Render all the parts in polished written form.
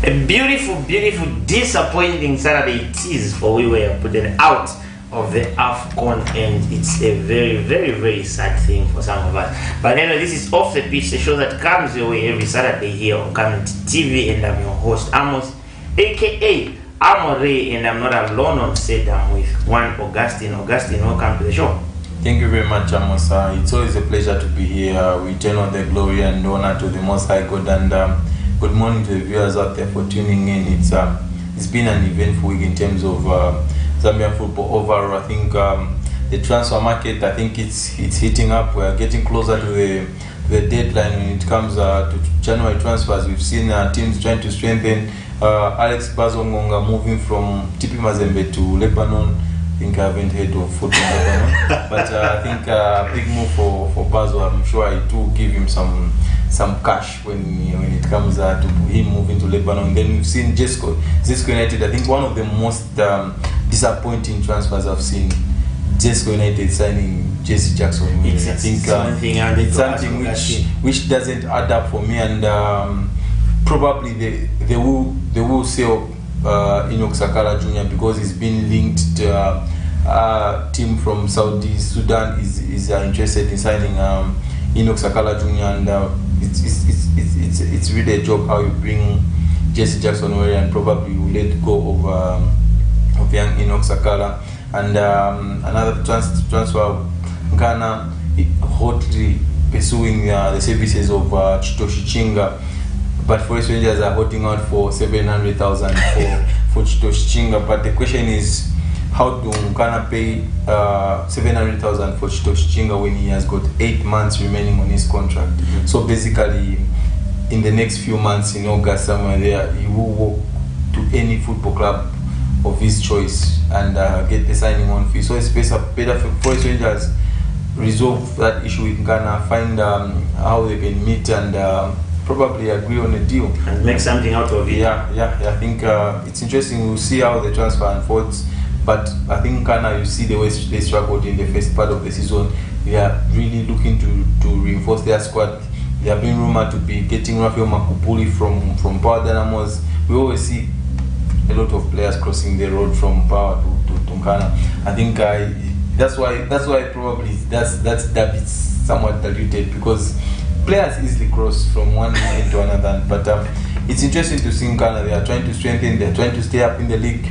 A beautiful, disappointing Saturday it is for we were put out of the AFON, and it's a very sad thing for some of us. But anyway, this is Off the Pitch, the show that comes your way every Saturday here on Camnet TV, and I'm your host Amos, aka Amore, and I'm not alone on set. I'm with one Augustine. Augustine, welcome to the show. Thank you very much, Amos. It's always a pleasure to be here. We turn on the glory and honor to the Most High God, and good morning to the viewers out there for tuning in. It's been an eventful week in terms of Zambian football overall. I think the transfer market, I think it's heating up. We are getting closer to the deadline when it comes to January transfers. We've seen teams trying to strengthen. Alex Bazongonga moving from TP Mazembe to Lebanon. I think I haven't heard of football in Lebanon, but I think a big move for Bazo. I'm sure it will give him some cash when it comes to him moving to Lebanon. Then we've seen Zesco United. I think one of the most disappointing transfers I've seen. Zesco United signing Jesse Jackson. I think it's something which doesn't add up for me, and probably they will sell Enoch Sakala Jr. because he's been linked to a team from Saudi Sudan is interested in signing Enoch Sakala Jr. and it's really a job how you bring Jesse Jackson away, and probably you let go of young Enoch Sakala. And another transfer, Ghana hotly pursuing the services of Chitoshi Chinga, but Forest Rangers are holding out for 700,000 for Chitoshi Chinga. But the question is, how do Ghana pay 700,000 for Chitoshi Chinga when he has got 8 months remaining on his contract? So basically, in the next few months, in August somewhere there, he will walk to any football club of his choice and get a signing on fee. So it's better for Forest Rangers resolve that issue with Ghana, find how they can meet and probably agree on a deal and make something out of it. Yeah. I think it's interesting. We'll see how the transfer unfolds. But I think Ghana, you see the way they struggled in the first part of the season. They are really looking to reinforce their squad. They have been rumored to be getting Rafael Makupuli from Power Dynamos. We always see a lot of players crossing the road from Power to Ghana. I think that's why probably that's it's somewhat diluted, because players easily cross from one end to another. But it's interesting to see in Ghana. They are trying to strengthen. They are trying to stay up in the league.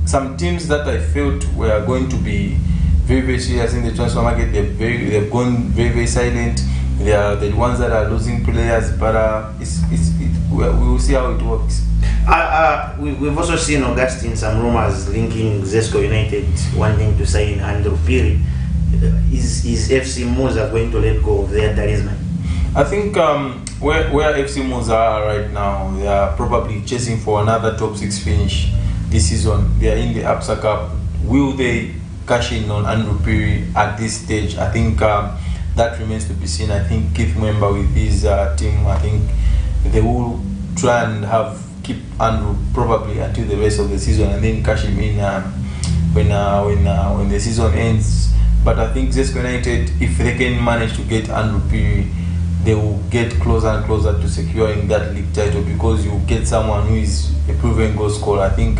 Some teams that I felt were going to be very serious in the transfer market, they've gone very silent. They are the ones that are losing players, but we will see how it works. We've also seen, Augustine, some rumors linking Zesco United wanting to sign Andrew Piri. Is FC Moza going to let go of their talisman? I think where FC Moza are right now, they are probably chasing for another top 6 finish this season. They are in the Absa Cup. Will they cash in on Andrew Piri at this stage? I think that remains to be seen. I think Keith Member with his team, I think they will try and keep Andrew probably until the rest of the season, and then cash him in when the season ends. But I think Zesco United, if they can manage to get Andrew Piri, they will get closer and closer to securing that league title, because you get someone who is a proven goal scorer. I think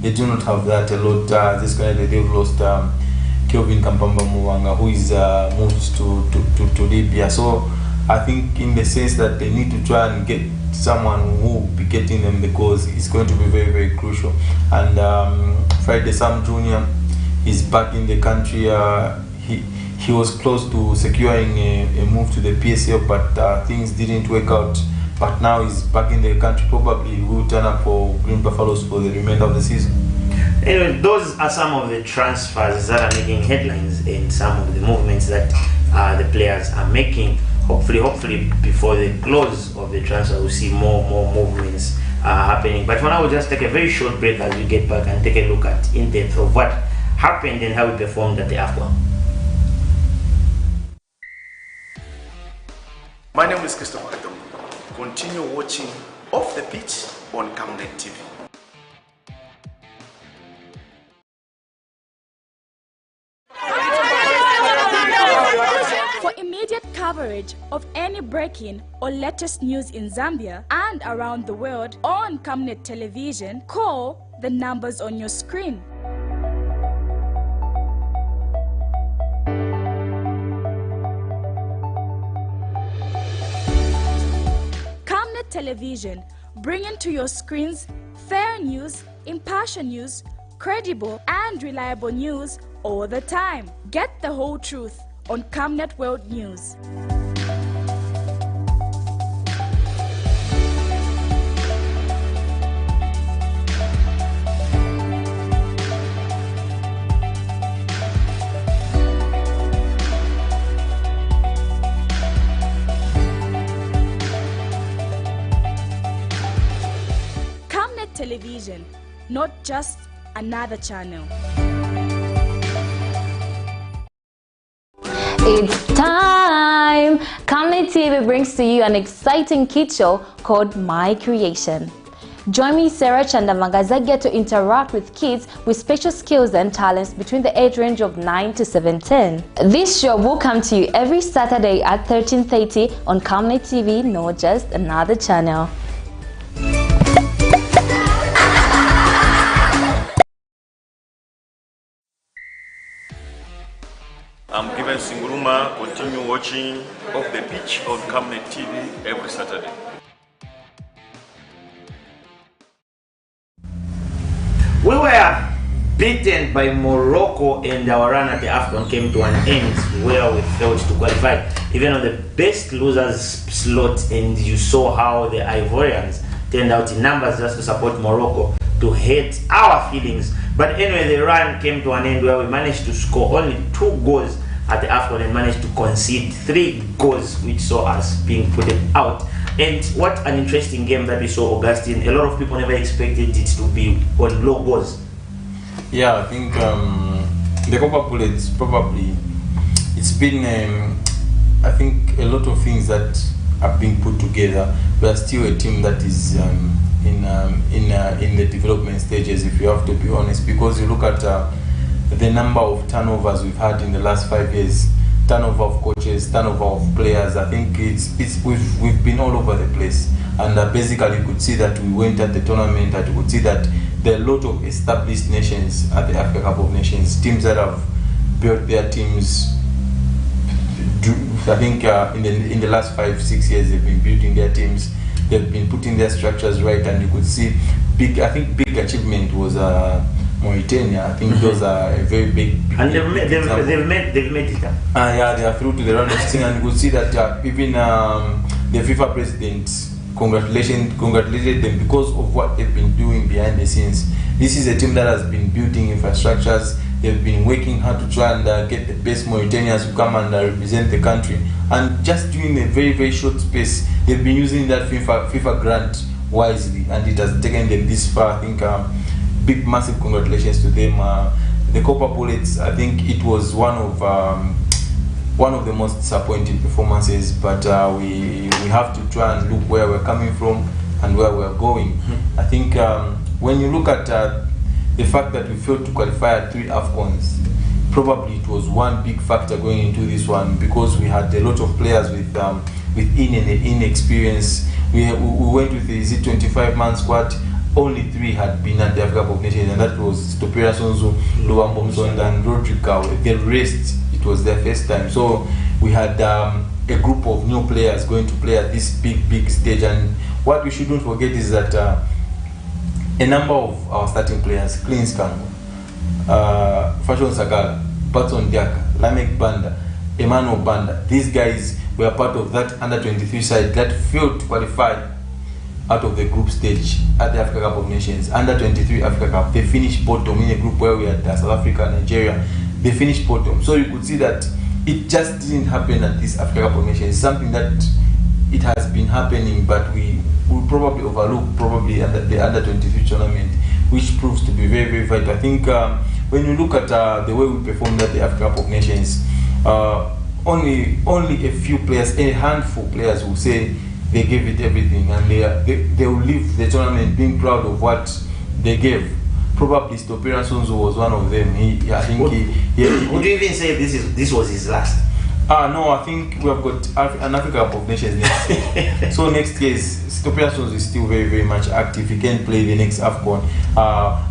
they do not have that a lot. Zesco United, they've lost Kelvin Kampamba Muwanga, who is moved to Libya. So I think in the sense that they need to try and get someone who will be getting them the goals, is going to be very crucial. And Friday Sam Jr. is back in the country. He was close to securing a move to the PSL, but things didn't work out but now he's back in the country. Probably will turn up for Green Buffaloes for the remainder of the season. Anyway, those are some of the transfers that are making headlines and some of the movements that the players are making. Hopefully before the close of the transfer we'll see more movements happening. But for now we'll just take a very short break as we get back and take a look at in depth of what happened and how we performed at the AFON. My name is Christopher Adom. Continue watching Off the Pitch on Camnet TV. For immediate coverage of any breaking or latest news in Zambia and around the world on Camnet Television, call the numbers on your screen. Camnet Television, bringing to your screens fair news, impartial news, credible and reliable news all the time. Get the whole truth on Camnet World News. Camnet Television, not just another channel. It's time! Camnet TV brings to you an exciting kid show called My Creation. Join me, Sarah Chandamagazagia, to interact with kids with special skills and talents between the age range of 9 to 17. This show will come to you every Saturday at 13:30 on Camnet TV, not just another channel. I'm Given Singuruma. Continue watching Off the Pitch on Camnet TV every Saturday. We were beaten by Morocco and our run at the AFON came to an end where we failed to qualify, even on the best losers slot, and you saw how the Ivorians turned out in numbers just to support Morocco, to hurt our feelings. But anyway, the run came to an end where we managed to score only 2 goals at the AFON and managed to concede 3 goals, which saw us being put out. And what an interesting game that we saw, Augustine. A lot of people never expected it to be on low goals. Yeah, I think the Copper Bullets probably, it's been I think a lot of things that have been put together. We are still a team that is in the development stages, if you have to be honest, because you look at the number of turnovers we've had in the last 5 years, turnover of coaches, turnover of players. I think we've been all over the place, and basically you could see that we went at the tournament, and you could see that there are a lot of established nations at the Africa Cup of Nations, teams that have built their teams. I think in the last 5-6 years they've been building their teams, they've been putting their structures right, and you could see big achievement was Mauritania. I think those are a very big And they've made it. Yeah, they are through to the round of 16, and you could see that even the FIFA president congratulated them because of what they've been doing behind the scenes. This is a team that has been building infrastructures. They've been working hard to try and get the best Mauritanians to come and represent the country, and just during a very short space they've been using that FIFA grant wisely, and it has taken them this far. I think big massive congratulations to them. The Copper Bullets, I think it was one of the most disappointing performances, but we have to try and look where we're coming from and where we're going. I think when you look at the fact that we failed to qualify at 3 AFCONs, probably it was one big factor going into this one, because we had a lot of players with inexperience. We went with the Z25-man squad. Only 3 had been at the Africa Cup of Nations, and that was Topera Sonzo, Luambo Msonda, and Rodrigo. The rest, it was their first time. So we had a group of new players going to play at this big stage. And what we shouldn't forget is that a number of our starting players, Cleans Kango, Fashion Sagala, Patson Diaka, Lamek Banda, Emmanuel Banda. These guys were part of that under-23 side that failed to qualify out of the group stage at the Africa Cup of Nations. Under-23 Africa Cup, they finished bottom in a group where we had South Africa, Nigeria. They finished bottom. So you could see that it just didn't happen at this Africa Cup of Nations. It's something that it has been happening, but we will probably overlook probably under the under-23 tournament, which proves to be very, very vital. I think when you look at the way we performed at the Africa Cup of Nations, only a few players, a handful of players will say they gave it everything, and they will leave the tournament being proud of what they gave. Probably Stopera Sonzo was one of them. Would you even say this was his last? No, I think we have got an Africa Cup of Nations next year. So next year, Stopera Sonzo is still very, very much active. He can play the next AFCON.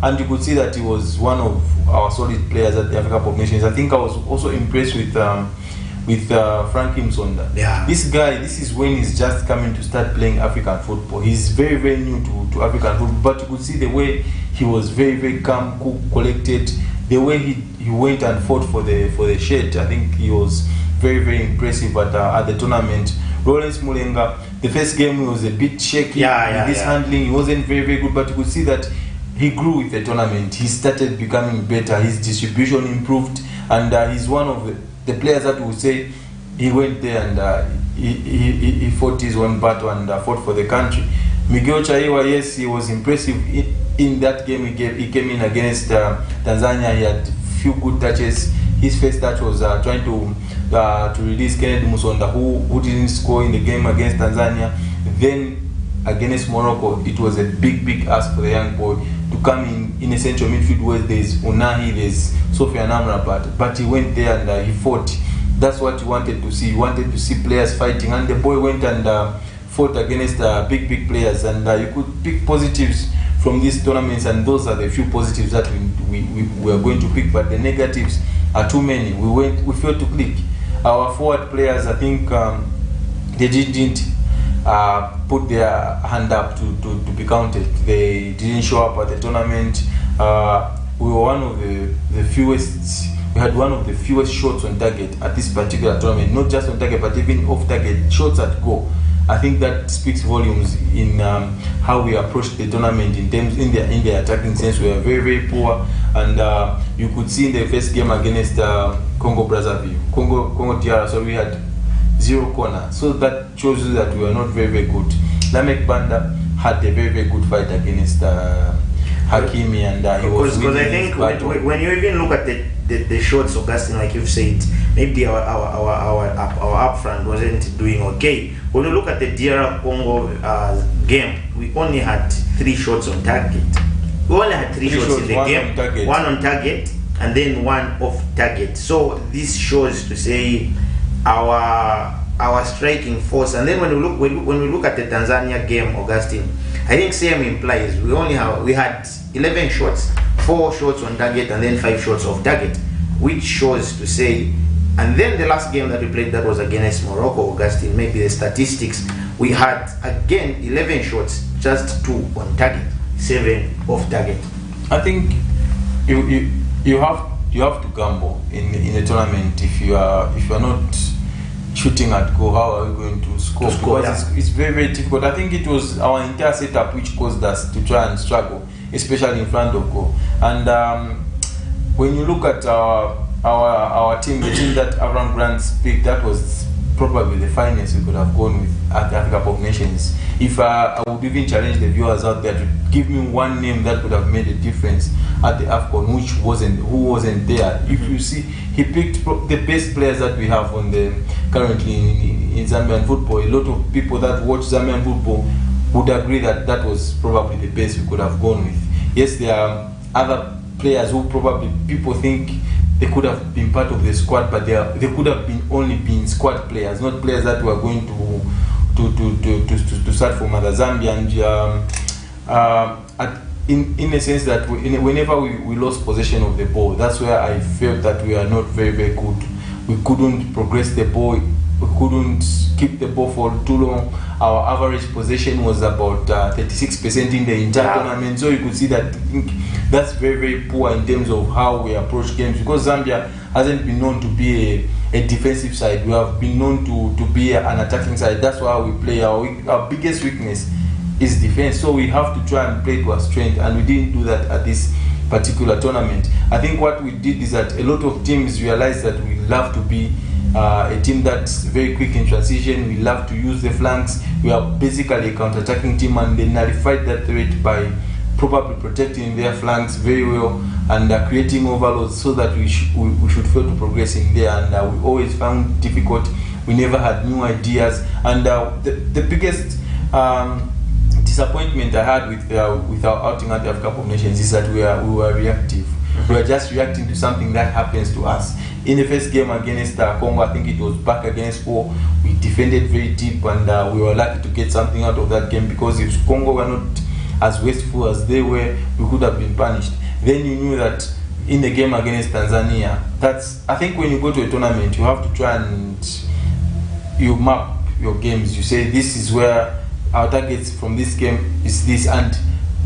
And you could see that he was one of our solid players at the Africa Cup of Nations. I think I was also impressed with Frankie Msonda. Yeah. This guy, this is when he's just coming to start playing African football. He's very, very new to African football, but you could see the way he was very, very calm, cool, collected. The way he went and fought for the shirt. I think he was very, very impressive at the tournament. Lawrence Mulenga, the first game he was a bit shaky with his handling. He wasn't very, very good, but you could see that he grew with the tournament. He started becoming better. His distribution improved, and he's one of the players that would say he went there and he fought his own battle and fought for the country. Miguel Chaiwa, yes, he was impressive in that game. He came in against Tanzania. He had few good touches. His first touch was trying to release Kennedy Musonda, who didn't score in the game against Tanzania. Then against Morocco, it was a big ask for the young boy to come in a central midfield where there's Unahi, there's Sofiane Amrabat, but he went there and he fought. That's what he wanted to see. He wanted to see players fighting, and the boy went and fought against big players, and you could pick positives from these tournaments, and those are the few positives that we are going to pick, but the negatives are too many. We failed to click. Our forward players, I think they didn't put their hand up to be counted. They didn't show up at the tournament. We were one of the fewest. We had one of the fewest shots on target at this particular tournament. Not just on target, but even off target shots at goal. I think that speaks volumes in how we approached the tournament in the attacking sense. We were very, very poor, and you could see in the first game against Congo DR, so we had 0 corner. So that shows you that we were not very, very good. Lamek Banda had a very, very good fight against Hakimi, and he was because I think when you even look at the shots, Augustine, like you've said, maybe our up front wasn't doing okay. When you look at the DR Congo game, we only had 3 shots on target. We only had 3 shots in the game, 1 on target and then 1 off target. So this shows to say our striking force. And then when we look at the Tanzania game, Augustine, I think same implies we had 11 shots, 4 shots on target and then 5 shots off target, which shows to say. And then the last game that we played, that was against Morocco, Augustine, maybe the statistics, we had again 11 shots, just 2 on target, 7 off target. I think you have to gamble in a tournament. If you are not shooting at goal, how are we going to score? Because it's very, very difficult. I think it was our entire setup which caused us to try and struggle, especially in front of goal. And when you look at our team, the team that Avram Grant picked, that was probably the finest we could have gone with at the Africa Cup of Nations. If I would even challenge the viewers out there to give me one name that could have made a difference at the AFCON, who wasn't there. If you see, he picked the best players that we have currently in Zambian football. A lot of people that watch Zambian football would agree that that was probably the best we could have gone with. Yes, there are other players who probably people think they could have been part of the squad, but they could have only been squad players, not players that were going to start for Mother Zambia. And in a sense that whenever we lost possession of the ball, that's where I felt that we are not very, very good. We couldn't progress the ball We couldn't keep the ball for too long. Our average possession was about 36% in the entire tournament. So you could see that. I think that's very, very poor in terms of how we approach games, because Zambia hasn't been known to be a defensive side. We have been known to be an attacking side. That's why we play. Our biggest weakness is defense. So we have to try and play to our strength, and we didn't do that at this particular tournament. I think what we did is that a lot of teams realized that we love to be a team that's very quick in transition. We love to use the flanks. We are basically a counter-attacking team, and they nullified that threat by probably protecting their flanks very well and creating overloads so that we should fail to progress in there. And we always found difficult. We never had new ideas. And the biggest disappointment I had with our outing at the Africa Cup of Nations is that we were reactive. We were just reacting to something that happens to us. In the first game against Congo, I think it was back against 4. We defended very deep, and we were lucky to get something out of that game, because if Congo were not as wasteful as they were, we could have been punished. Then you knew that in the game against Tanzania, I think when you go to a tournament, you have to try and you map your games. You say, this is where our targets from this game is this, and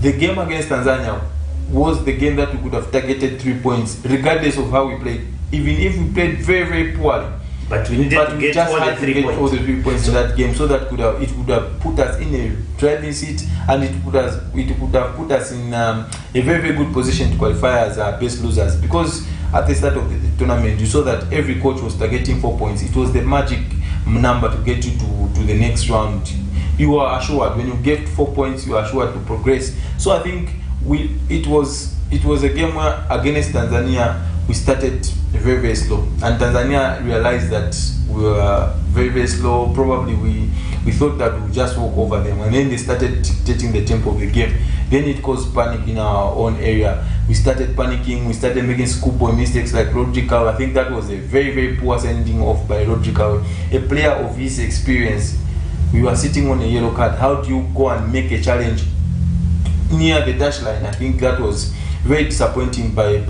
the game against Tanzania was the game that we could have targeted 3 points, regardless of how we played. Even if we played very, very poorly, but we needed to get all the 3 points. All the 3 points in that game, so that it would have put us in a driving seat, and it would have put us in a very, very good position to qualify as best losers. Because at the start of the tournament, you saw that every coach was targeting 4 points. It was the magic number to get you to the next round. You are assured when you get 4 points, you are assured to progress. So I think it was a game where against Tanzania we started very, very slow, and Tanzania realized that we were very, very slow. Probably we thought that we would just walk over them, and then they started dictating the tempo of the game. Then it caused panic in our own area. We started panicking. We started making schoolboy mistakes like Rodrigo. I think that was a very, very poor sending off by Rodrigo, a player of his experience. We were sitting on a yellow card. How do you go and make a challenge near the dash line? I think that was very disappointing by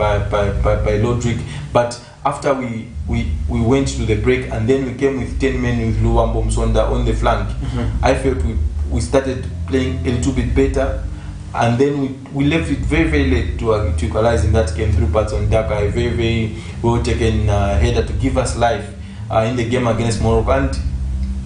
Rodrigo. But after we went to the break, and then we came with 10 men with Luambo Msonda on the flank, I felt we started playing a little bit better, and then we left it very, very late to equalize in that game through parts on Daka, a very, very well taken header to give us life in the game against Morocco. And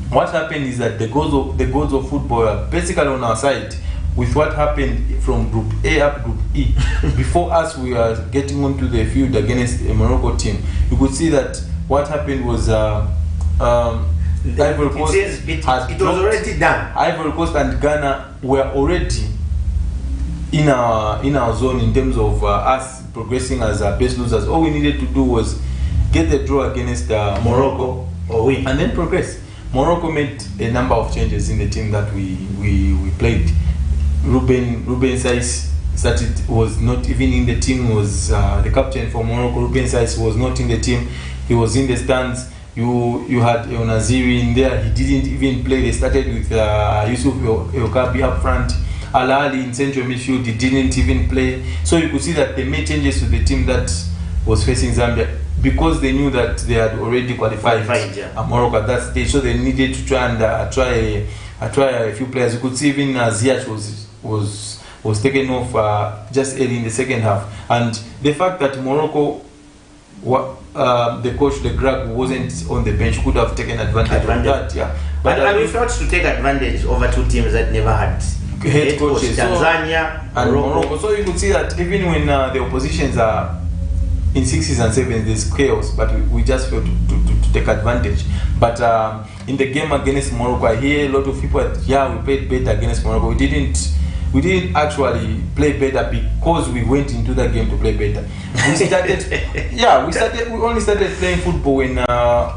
what happened is that the goals of football are basically on our side. With what happened from Group A up Group E, before us we are getting onto the field against a Morocco team, you could see that what happened was Ivory Coast it was already done. Ivory Coast and Ghana were already in our zone in terms of us progressing as best losers. All we needed to do was get the draw against Morocco or win, and then progress. Morocco made a number of changes in the team that we played. Ruben Saiss was not even in the team, was the captain for Morocco. Ruben Saiss was not in the team. He was in the stands. You had El Naziri in there. He didn't even play. They started with Yusuf El Kabi up front. Al Ali in central midfield. He didn't even play. So you could see that they made changes to the team that was facing Zambia, because they knew that they had already qualified Morocco at that stage. So they needed to try and try a few players. You could see even Ziyech was taken off just early in the second half, and the fact that Morocco, the coach, the Grag, wasn't on the bench, could have taken advantage of that. Yeah, but we felt to take advantage over two teams that never had head coaches, Tanzania and Morocco. So you could see that even when the oppositions are in 6s and 7s, there's chaos, but we just failed to take advantage. But in the game against Morocco, I hear a lot of people that, we played better against Morocco. We didn't actually play better because we went into that game to play better. We only started playing football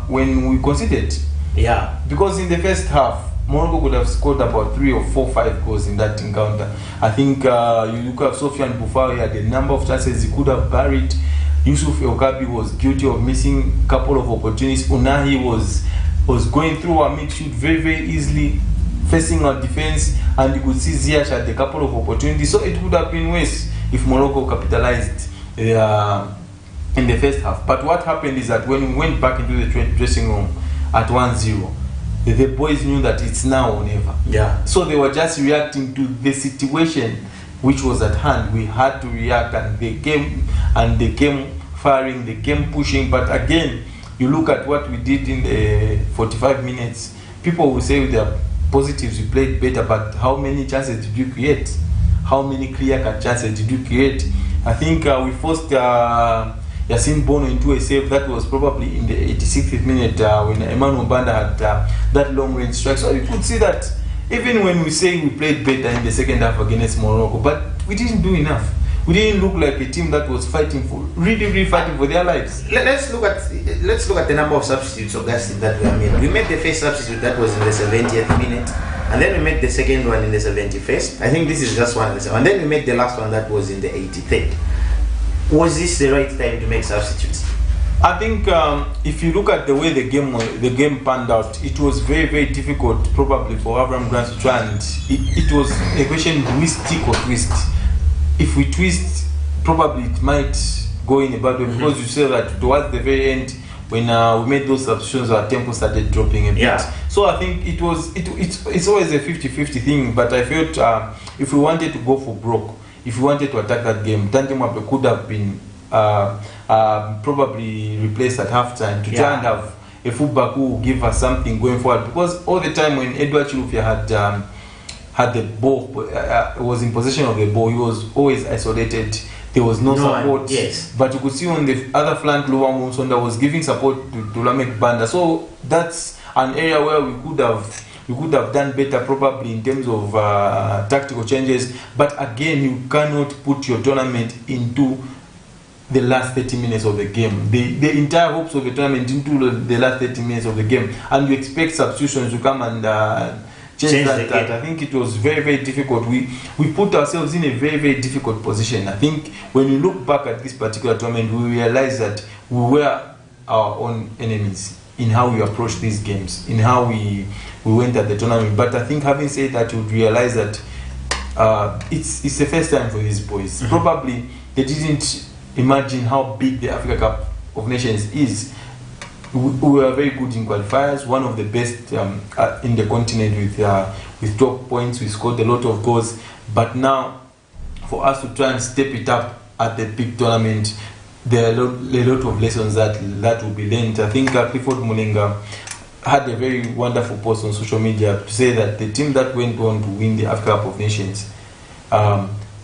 when we conceded. Yeah. Because in the first half, Morocco could have scored about 3 or 4, 5 goals in that encounter. I think you look at Sofiane Boufal, he had a number of chances he could have buried. Yusuf El Kabi was guilty of missing a couple of opportunities. Unahi was going through our midfield very, very easily, facing our defense, and you could see Ziyech had a couple of opportunities. So it would have been worse if Morocco capitalized in the first half. But what happened is that when we went back into the dressing room, at 1-0, the boys knew that it's now or never. Yeah. So they were just reacting to the situation which was at hand. We had to react, and they came firing, they came pushing. But again, you look at what we did in the 45 minutes, people will say there are positives, we played better, but how many chances did you create? How many clear-cut chances did you create? I think we forced Yasin Bono into a save that was probably in the 86th minute when Emmanuel Banda had that long-range strike. So you could see that even when we say we played better in the second half against Morocco, but we didn't do enough. We didn't look like a team that was fighting for, really fighting for their lives. Let's look at the number of substitutes, Augustine, that we made. We made the first substitute that was in the 70th minute, and then we made the second one in the 71st. I think this is just one, and then we made the last one that was in the 83rd. Was this the right time to make substitutes? I think if you look at the way the game panned out, it was very difficult probably for Avram Grant to try, and it was a question: do we stick or twist? If we twist, probably it might go in a bad way, because you say that towards the very end, when we made those substitutions, our tempo started dropping a bit. Yeah. So I think it's always a 50-50 thing. But I felt if we wanted to go for broke, if we wanted to attack that game, Dante Mwape could have been probably replaced at halftime to try and have a fullback who will give us something going forward. Because all the time when Edward Chilufya had the ball, was in possession of the ball, he was always isolated. There was no support. Yes. But you could see on the other flank, Luwa Monsonda was giving support to Lamek Banda. So that's an area where we could have done better probably in terms of tactical changes. But again, you cannot put your tournament into the last 30 minutes of the game. The entire hopes of the tournament into the last 30 minutes of the game. And you expect substitutions to come and change that. I think it was very difficult. We put ourselves in a very difficult position. I think when you look back at this particular tournament, we realize that we were our own enemies in how we approached these games, in how we went at the tournament. But I think having said that, you wrealize that it's the first time for these boys. Probably they didn't imagine how big the Africa Cup of Nations is. We were very good in qualifiers, one of the best in the continent with 12 points. We scored a lot of goals, but now for us to try and step it up at the big tournament, there are a lot of lessons that will be learned. I think Clifford Mulenga had a very wonderful post on social media to say that the team that went on to win the Africa Cup of Nations,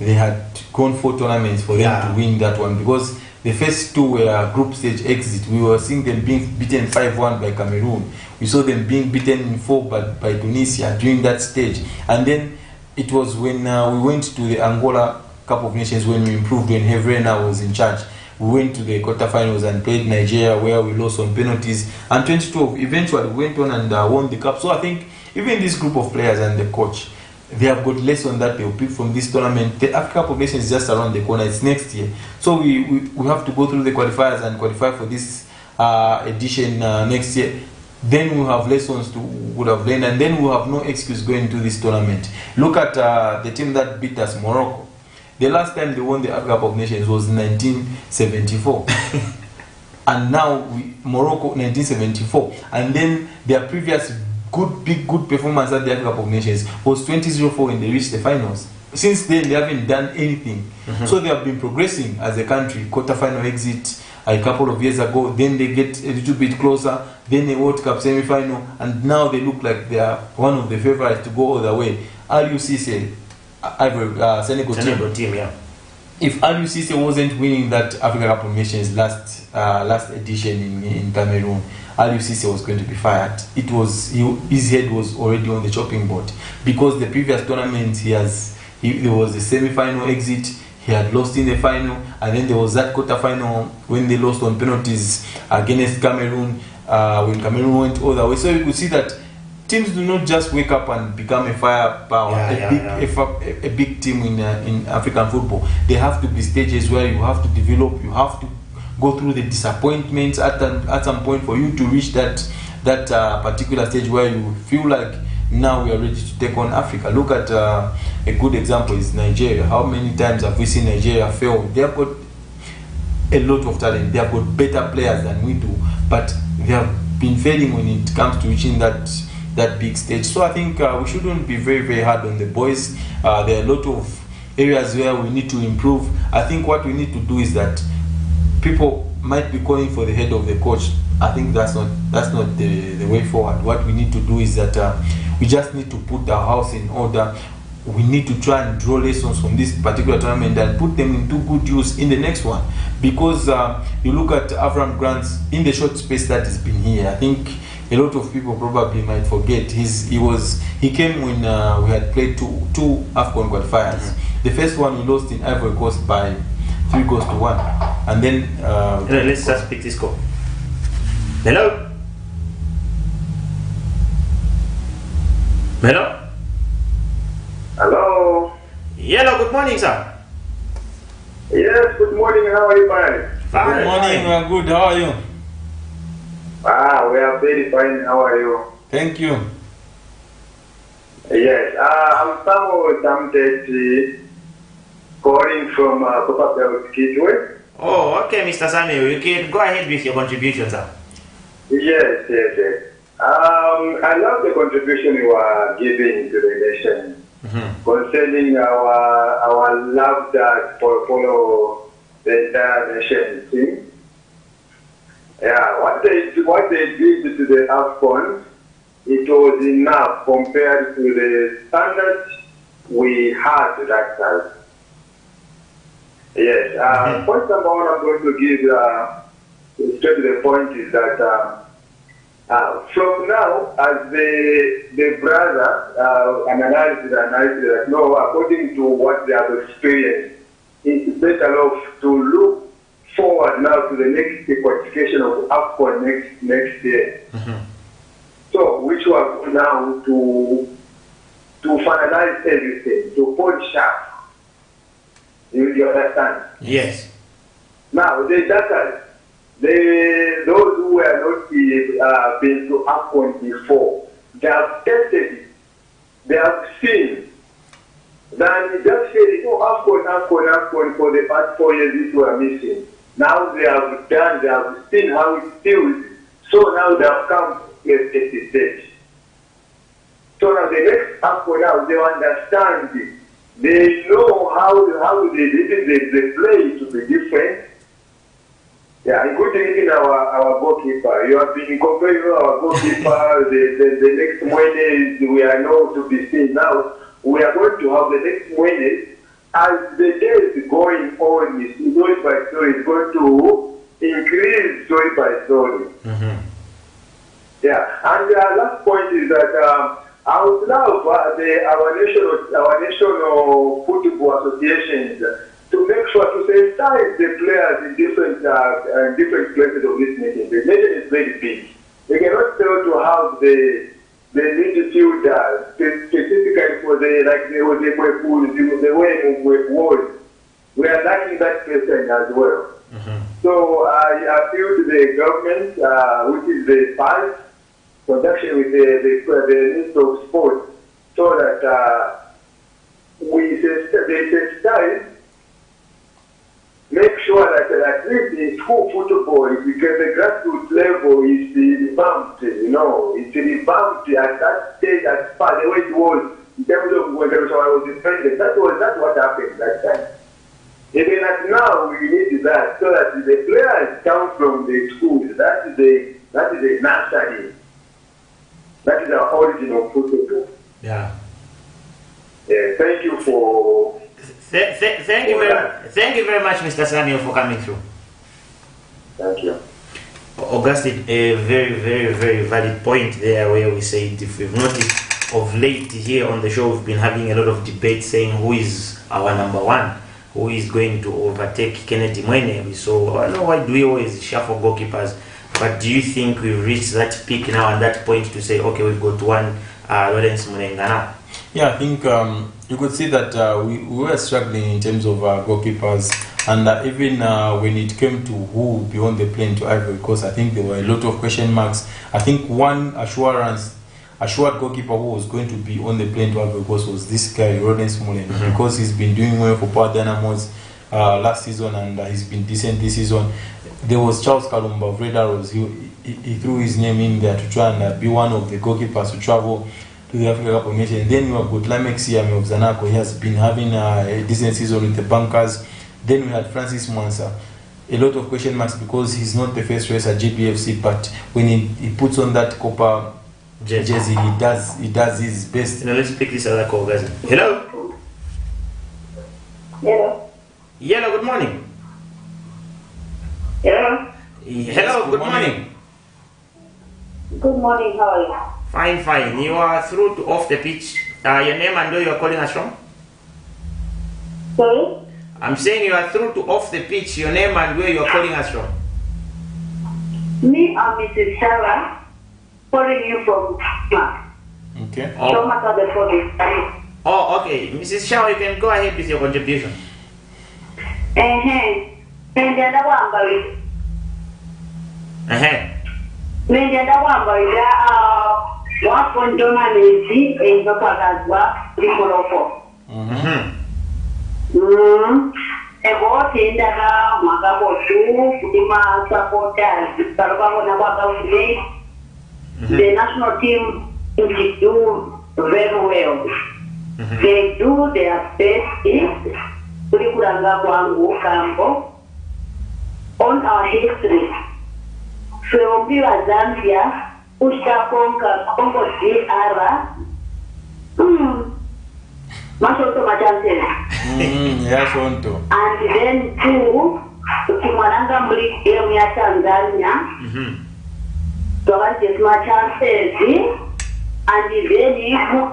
they had gone 4 tournaments for them to win that one, because the first 2 were group stage exit. We were seeing them being beaten 5-1 by Cameroon. We saw them being beaten in 4 by Tunisia during that stage. And then it was when we went to the Angola Cup of Nations, when we improved, when Hevrena was in charge. We went to the quarterfinals and played Nigeria, where we lost on penalties. And 2012, eventually we went on and won the cup. So I think even this group of players and the coach, they have got lessons that they'll pick from this tournament. The Africa Cup of Nations is just around the corner. It's next year. So we have to go through the qualifiers and qualify for this edition next year. Then we'll have lessons to would have learned, and then we'll have no excuse going into this tournament. Look at the team that beat us, Morocco. The last time they won the Africa Cup of Nations was 1974. And now Morocco 1974. And then their previous good performance at the Africa Cup of Nations was 2004 when they reached the finals. Since then, they haven't done anything. So they have been progressing as a country. Quarterfinal exit a couple of years ago, then they get a little bit closer, then a World Cup semi-final, and now they look like they are one of the favorites to go all the way. Aliou Cisse, Senegal team. If Aliou Cisse wasn't winning that Africa Cup of Nations last edition in Cameroon, Aliou Cisse was going to be fired. His head was already on the chopping board, because the previous tournament there was a semi-final exit. He had lost in the final, and then there was that quarter-final when they lost on penalties against Cameroon, when Cameroon went all the way. So you could see that teams do not just wake up and become a firepower, a big team in African football. There have to be stages where you have to develop, you have to go through the disappointments at some point for you to reach that particular stage where you feel like now we are ready to take on Africa. Look at a good example is Nigeria. How many times have we seen Nigeria fail? They have got a lot of talent. They have got better players than we do, but they have been failing when it comes to reaching that big stage. So I think we shouldn't be very, very hard on the boys. There are a lot of areas where we need to improve. I think what we need to do is that people might be calling for the head of the coach. I think that's not the way forward. What we need to do is that we just need to put our house in order. We need to try and draw lessons from this particular tournament and put them into good use in the next one. Because you look at Avram Grant's in the short space that he's been here, I think a lot of people probably might forget. He came when we had played two AFCON qualifiers. The first one we lost in Ivory Coast by 3-1, and then let's just pick this call. Hello. Hello. Hello. Hello. Good morning, sir. Yes. Good morning. How are you, man? Fine. Good morning. We are good. How are you? We are very fine. How are you? Thank you. Yes. I'm Samuel Zambia'S, calling from Papa Bell Skidway. Oh, okay, Mr. Samuel. You can go ahead with your contribution, sir. Yes. I love the contribution you are giving to the nation concerning our love that follow the entire nation team. Yeah, what they did to the AFON, it was enough compared to the standards we had at that time. Yes. Point number one I'm going to give straight to the point is that from now, as the brother analyzes that no, according to what they have experienced, it's better off to look forward now to the next qualification of AFCON next year. So, which was now to finalize everything, to point sharp. You understand? Yes. Now, the data, those who were not been to AFCON before, they have tested it, they have seen. Then just said, AFCON for the past 4 years, this were missing. Now they have done, they have seen how it feels. So now they have come to a steady stage. So now the next AFCON now, they understand it. They know how they play to be different. Yeah, including even our goalkeeper. You have been comparing our goalkeeper, the next Monday we are now to be seen. Now we are going to have the next Monday. As the day is going on, story by story, it's going to increase story by story. Yeah, and the last point is that I would love our national football associations to make sure to sensitize the players in different places of this nation. The nation is very big. They cannot fail to have the midfielder specifically for the way we was. We are lacking that person as well. So I appeal to the government, which is the past conjunction with the Minister of Sport, so that they sensitize. Make sure that at least in school football, because the grassroots level is revamped, it's revamped at that stage as far the way it was in terms of when I was defending. That's what happened that time. Even at now, we need that so that the players come from the schools. That is the nursery. That is the origin of football. Yeah. Thank you for. Thank you very much, Mr. Samuel, for coming through. Thank you. Augustine, a very, very, very valid point there where we said, if we've noticed of late here on the show, we've been having a lot of debate saying who is our number one, who is going to overtake Kennedy Mwene. So I know why do we always shuffle goalkeepers, but do you think we've reached that peak now and that point to say, okay, we've got one Lawrence Munenga now? Yeah, I think you could see that we were struggling in terms of goalkeepers, and even when it came to who would be on the plane to Ivory Coast, I think there were a lot of question marks. I think one assured goalkeeper who was going to be on the plane to Ivory Coast was this guy, Lawrence Munenga, because he's been doing well for Power Dynamos last season, and he's been decent this season. There was Charles Kalumba of Red Arrows. he threw his name in there to try and be one of the goalkeepers to travel to the Africa Cup of Nations. And then we have got Lamek Siame of Zanaco. He has been having a decent season with the Bankers. Then we had Francis Mwansa. A lot of question marks because he's not the first race at GPFC, but when he puts on that Copa jersey, he does his best. Now let's pick this other call, guys. Hello? Hello. Hello, good morning. Hello. Hello, good morning. Good morning, how are you? Fine, fine. You are through to Off the Pitch. Your name and where you are calling us from? Sorry? I'm saying you are through to Off the Pitch. Your name and where you are calling us from? Me, I'm Mrs. Sarah, calling you from Okay. Oh, okay. Mrs. Shaw, you can go ahead with your contribution. Ningenda kwambalira wakondomanezi enjokakazwa limuloko ebotendaka mwakabotu kulima supporters kalokabona kwakavule the national team do very well. They do their best kulikulanga kwangu kambo on our history. From Zambia, Usha Congo DR, Mashoto Machantes. And then two, Kimaranga Mlik Gemia Tanzania, Torantes Machantes, and then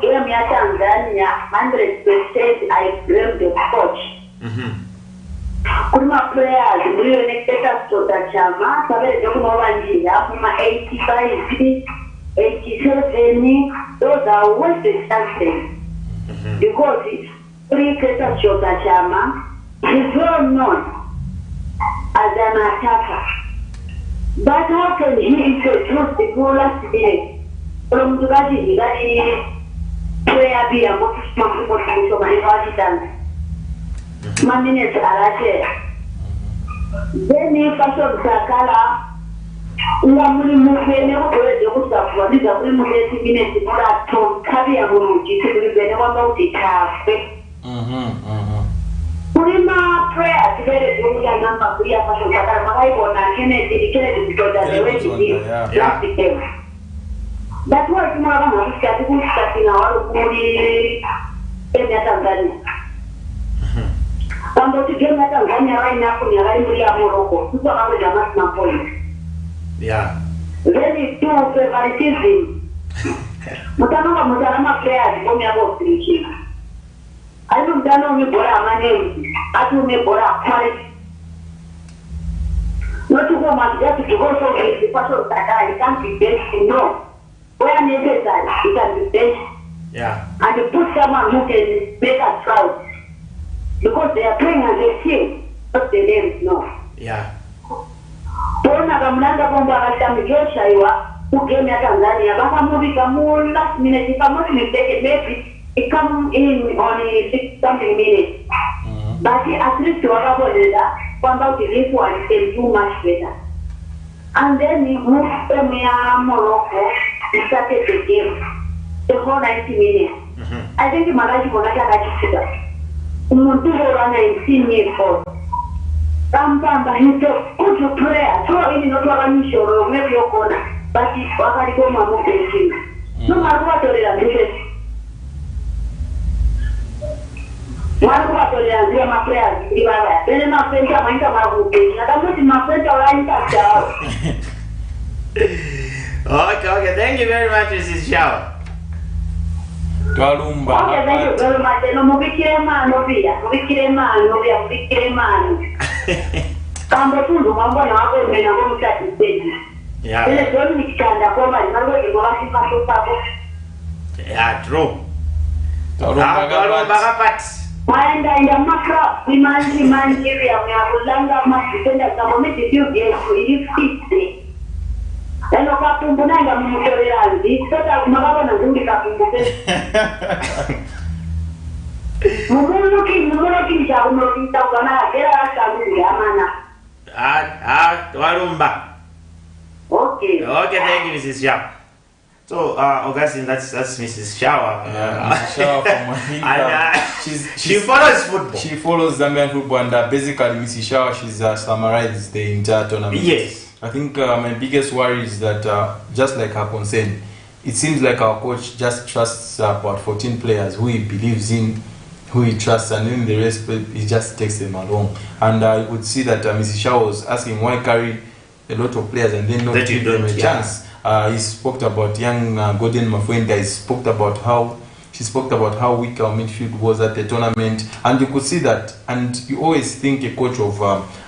Gemia Tanzania, 100% I blame the coach. Kuma players really neketa tota chama sabe dokumo banjira kuma 85 87 those are wasted chances because neketa tota chama is well known as an attacker, but how can he introduce the goal last minute from the gadi player be a most important to my dance. Minutes are then if I saw Sakala, Lamuni Muvene, who was the minutes more at home, carry a woman, you could be about the cafe. Purima prayer to get a good number, we are for Sakala, and Kennedy dedicated because they went to the last game. That was more of a category starting our body in that. Quando tu game Tanzania right now kuni rai ya Morocco tuko hapo jamaa na point. Yeah. Really two favoritism. Mutama players bomi hapo tricky. Ayo mtano mi bora amani, atu mi bora quality. Not to go much just to go so the person that it can't be best, no. Where necessary, it can be best. Yeah. And to put someone who can make us proud. Because they are playing as a team, but the names no. Yeah. Pona kamlanda bomba akashamjosha iwa game ya Tanzania baka movie kamu last minute if I'm not mistaken maybe it come in only 6 something minutes. But at least wakaboleza kwamba ukilifu and can do much better. And then we moved from Morocco, we started the game. The whole 90 minutes. I think Magaji Monaja Kachika. Umuntu wa 19 years old. Rambamba, he's a good player. So in not one show, maybe you're gonna, but he's already going to move the team. No matter what they are doing. Marco Toleranzia, my players, then my friends are my movie. I don't know my friends are Okay, thank you very much, Mrs. Shaw. Twalumba. Okay, thank you very much. No mubikiremano via, mubikiremano. Kamba tundu mambo na wako mena ngo mutati steji. Yeah. Ile doni nikanda kwa mali nango ingolasi paso papo. Yeah, true. Twalumba kapati. Maenda ina makra imanji ya kulanga masitenda kama miti dio yesu ilifiti. Eno kapumbu nanga mumutoleranzi sota kumagaba na ngundi kapumbu pesa. Mumuruki shakuno kitauka era akangu amana. Twalumba. Okay. Okay. Okay, thank you, Mrs. Shower. So, Augustine, that's Mrs. Shower. Mrs. Shower from Mahika. She follows football. She follows Zambian football, and basically, Mrs. Shower, she's summarized the entire tournament. Yes. I think my biggest worry is that, just like her concern, it seems like our coach just trusts about 14 players who he believes in, who he trusts, and then the rest, he just takes them along. And I would see that Mrs. Shaw was asking why carry a lot of players and then not give them a chance. He spoke about young Gordon Mafuenda. She spoke about how weak our midfield was at the tournament, and you could see that. And you always think a coach of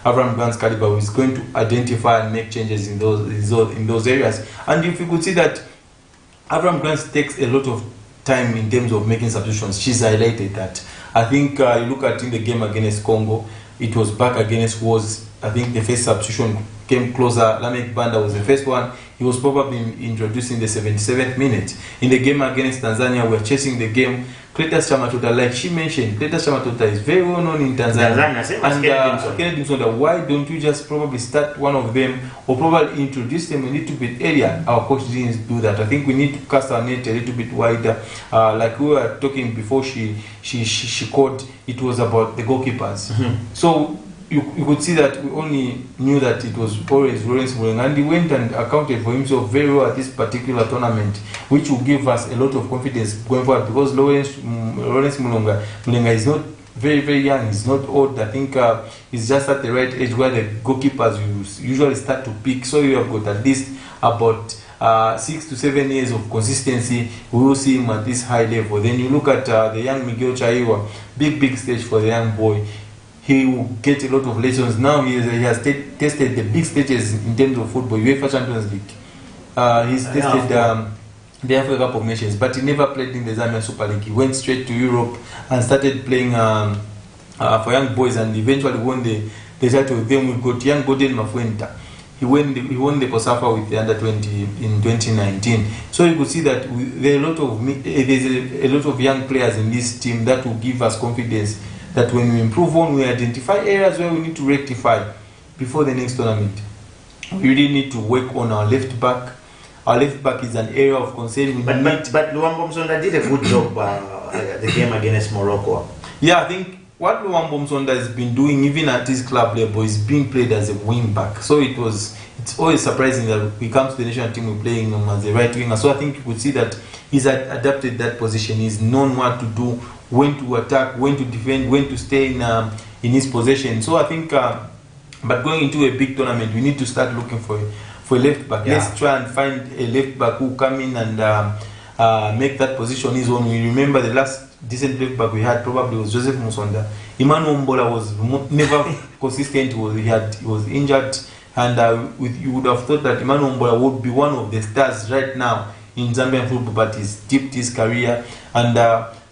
Avram Grant's caliber is going to identify and make changes in those areas. And if you could see that Avram Grant takes a lot of time in terms of making substitutions. She's highlighted that. I think you look at in the game against Congo, it was back against Wars. I think the first substitution came closer. Lamek Banda was the first one. He was probably introduced in the 77th minute. In the game against Tanzania, we were chasing the game. Cletus Chamatuta, like she mentioned, Cletus Chamatuta is very well known in Tanzania. And Kennedy Dimsonda, why don't you just probably start one of them or probably introduce them a little bit earlier? Our coach didn't do that. I think we need to cast our net a little bit wider. Like we were talking before she called, it was about the goalkeepers. So you could see that we only knew that it was always Lawrence Mullenga, and he went and accounted for himself very well at this particular tournament, which will give us a lot of confidence going forward, because Lawrence Mullenga is not very, very young, he's not old. I think he's just at the right age where the goalkeepers usually start to peak. So you have got at least about 6 to 7 years of consistency. We will see him at this high level. Then you look at the young Miguel Chaiwa, big stage for the young boy. He will get a lot of lessons. Now he has tested the big stages in terms of football, UEFA Champions League. He's tested the Africa Cup of Nations, but he never played in the Zambia Super League. He went straight to Europe and started playing for young boys, and eventually won the title. Then we got young Gordon Mafuenta. He won the COSAFA with the under-20 in 2019. So you could see that there's a lot of young players in this team that will give us confidence that when we improve on, we identify areas where we need to rectify before the next tournament. We really need to work on our left back. Our left back is an area of concern. But Luambo Msonda did a good job at the game against Morocco. Yeah, I think what Luambo Msonda has been doing, even at his club level, is being played as a wing back. So it's always surprising that we come to the national team, we're playing him as a right winger. So I think you could see that he's adapted that position. He's known what to do, when to attack, when to defend, when to stay in his possession. So I think, but going into a big tournament, we need to start looking for a left back. Yeah. Let's try and find a left back who come in and make that position his own. We remember the last decent left back we had probably was Joseph Musonda. Emmanuel Mbola was never consistent. He was injured, and you would have thought that Emmanuel Mbola would be one of the stars right now in Zambian football, but he's dipped his career. And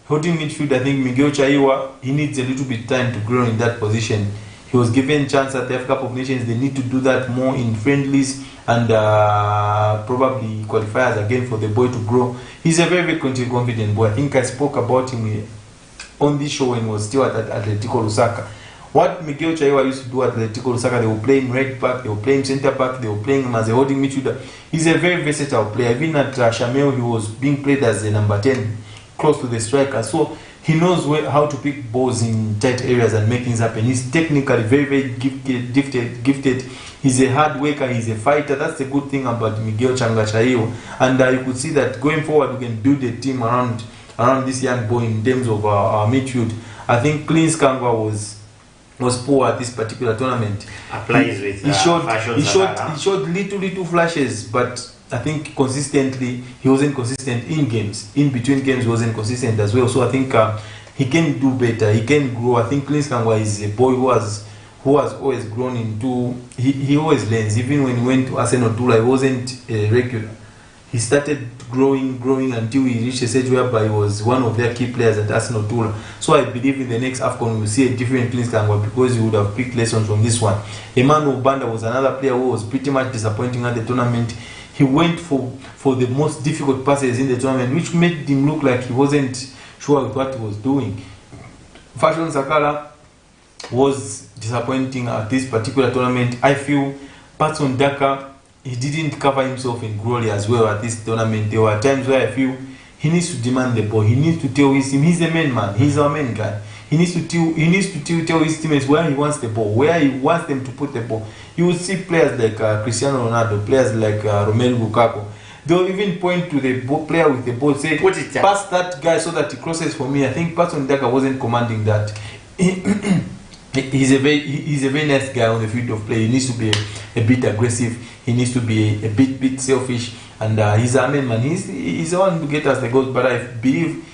holding midfield, I think Miguel Chaiwa, he needs a little bit time to grow in that position. He was given a chance at the Africa Cup of Nations. They need to do that more in friendlies and probably qualifiers again for the boy to grow. He's a very, very confident boy. I think I spoke about him on this show when he was still at Atletico Lusaka. What Miguel Chaiwa used to do at Atletico Lusaka, they were playing right back, they were playing centre back, they were playing him as a holding midfielder. He's a very versatile player. Even at Shamel, he was being played as a number 10, close to the striker. So he knows how to pick balls in tight areas and make things happen. He's technically very, very gifted. He's a hard worker, he's a fighter. That's the good thing about Miguel Chaiwa. And you could see that going forward, we can build a team around this young boy in terms of our midfield. I think Clint Kangwa was poor at this particular tournament. Applies with he showed little flashes, but I think consistently he wasn't consistent in games. In between games, he wasn't consistent as well. So I think he can do better. He can grow. I think Clint Kangwa is a boy who has always grown into. He always learns. Even when he went to Arsenal Tula, he wasn't regular. He started growing until he reached a stage whereby he was one of their key players at Arsenal Tula. So I believe in the next AFCON we'll see a different Clint Kangwa, because he would have picked lessons from this one. Emmanuel Banda was another player who was pretty much disappointing at the tournament. He went for the most difficult passes in the tournament, which made him look like he wasn't sure with what he was doing. Fashion Sakala was disappointing at this particular tournament. I feel Patson Daka he didn't cover himself in glory as well at this tournament. There were times where I feel he needs to demand the ball. He needs to tell his team, he's a main man, he's our main guy. He needs to tell his teammates where he wants the ball, where he wants them to put the ball. You will see players like Cristiano Ronaldo, players like Romelu Lukaku. They'll even point to the player with the ball, say, pass that guy so that he crosses for me. I think Patson Daka wasn't commanding that. He's a very nice guy on the field of play. He needs to be a bit aggressive. He needs to be a bit selfish. And he's a main man. He's the one to get us the goals. But I believe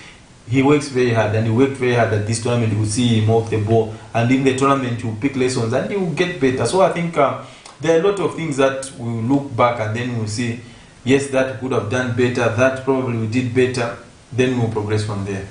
he works very hard, and he worked very hard at this tournament. You will see him off the ball, and in the tournament you pick lessons and he will get better. So I think there are a lot of things that we will look back and then we'll see, yes, that could have done better, that probably we did better, then we'll progress from there.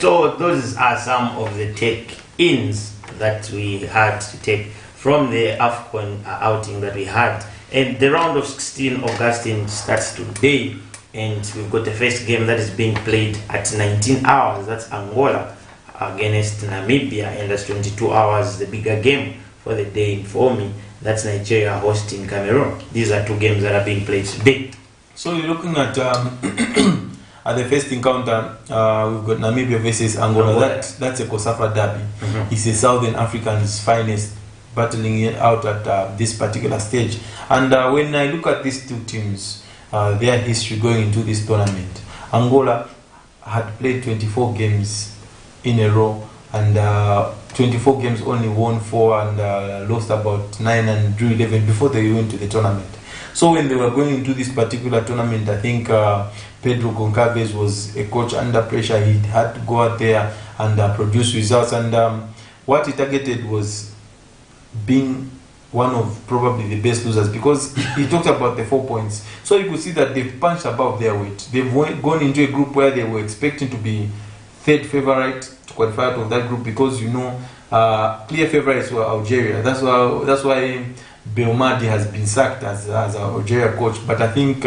So those are some of the take-ins that we had to take from the AFCON outing that we had. And the round of 16 Augustine starts today, and we've got the first game that is being played at 19 hours. That's Angola against Namibia, and that's 22 hours, the bigger game for the day for me. That's Nigeria hosting Cameroon. These are two games that are being played today. So you're looking at at the first encounter, we've got Namibia versus Angola. That's a COSAFA derby. It's a Southern African's finest battling it out at this particular stage. And when I look at these two teams, their history going into this tournament, Angola had played 24 games in a row, and 24 games only won 4 and lost about 9 and drew 11 before they went to the tournament. So when they were going into this particular tournament, I think Pedro Goncalves was a coach under pressure. He had to go out there and produce results, and what he targeted was being one of probably the best losers, because he talked about the 4 points. So you could see that they've punched above their weight. They've gone into a group where they were expecting to be third favorite to qualify out of that group, because clear favorites were Algeria. That's why Belmadi has been sacked as an Algeria coach. But I think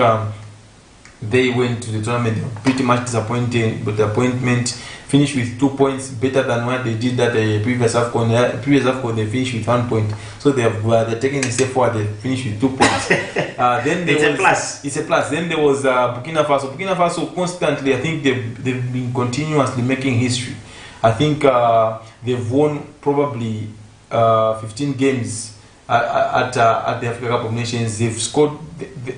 they went to the tournament pretty much disappointed, but the appointment finished with 2 points, better than what they did at the previous AFCON. Previous AFCON they finished with 1 point, so they're taking a step forward. They finished with 2 points. Then it's a plus. It's a plus. Then there was Burkina Faso. Burkina Faso constantly, I think they've been continuously making history. I think they've won probably 15 games at the Africa Cup of Nations. They've scored.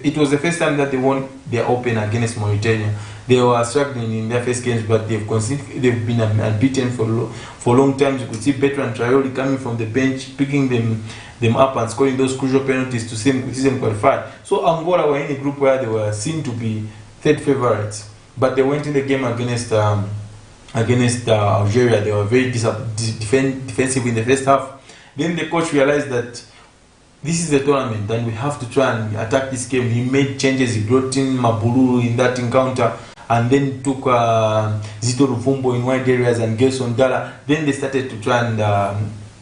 It was the first time that they won their Open against Mauritania. They were struggling in their first games, but they've been unbeaten for long times. You could see Bertrand Traoré coming from the bench, picking them up and scoring those crucial penalties to see them qualify. So Angola were in a group where they were seen to be third favorites, but they went in the game against Algeria. They were very defensive in the first half. Then the coach realized that this is a tournament and we have to try and attack this game. He made changes. He brought in Mabulu in that encounter, and then took Zito Luvumbo in wide areas and Gelson Dala. Then they started to try and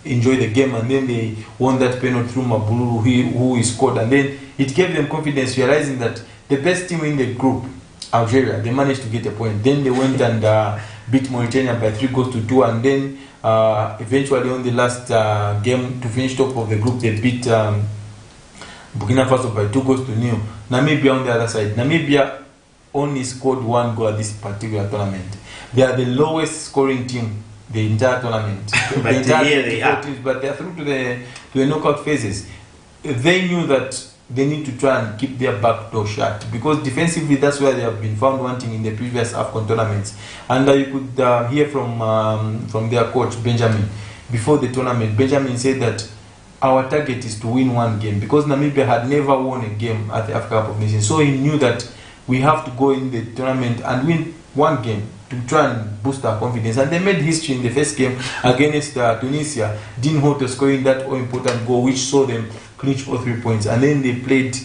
enjoy the game, and then they won that penalty through Mabulu, who he scored. And then it gave them confidence, realizing that the best team in the group, Algeria, they managed to get a point. Then they went and beat Mauritania by 3-2, and then eventually on the last game to finish top of the group, they beat Burkina Faso by 2-0. Namibia on the other side. Namibia only scored 1 goal at this particular tournament. They are the lowest scoring team the entire tournament. But they are through to the knockout phases. They knew that they need to try and keep their back door shut, because defensively that's where they have been found wanting in the previous AFCON tournaments. And you could hear from their coach Benjamin before the tournament. Benjamin said that our target is to win 1 game, because Namibia had never won a game at the Africa Cup of Nations. So he knew that we have to go in the tournament and win 1 game to try and boost our confidence. And they made history in the first game against Tunisia. Dean Hoto scoring that all-important goal, which saw them clinch all 3 points. And then they played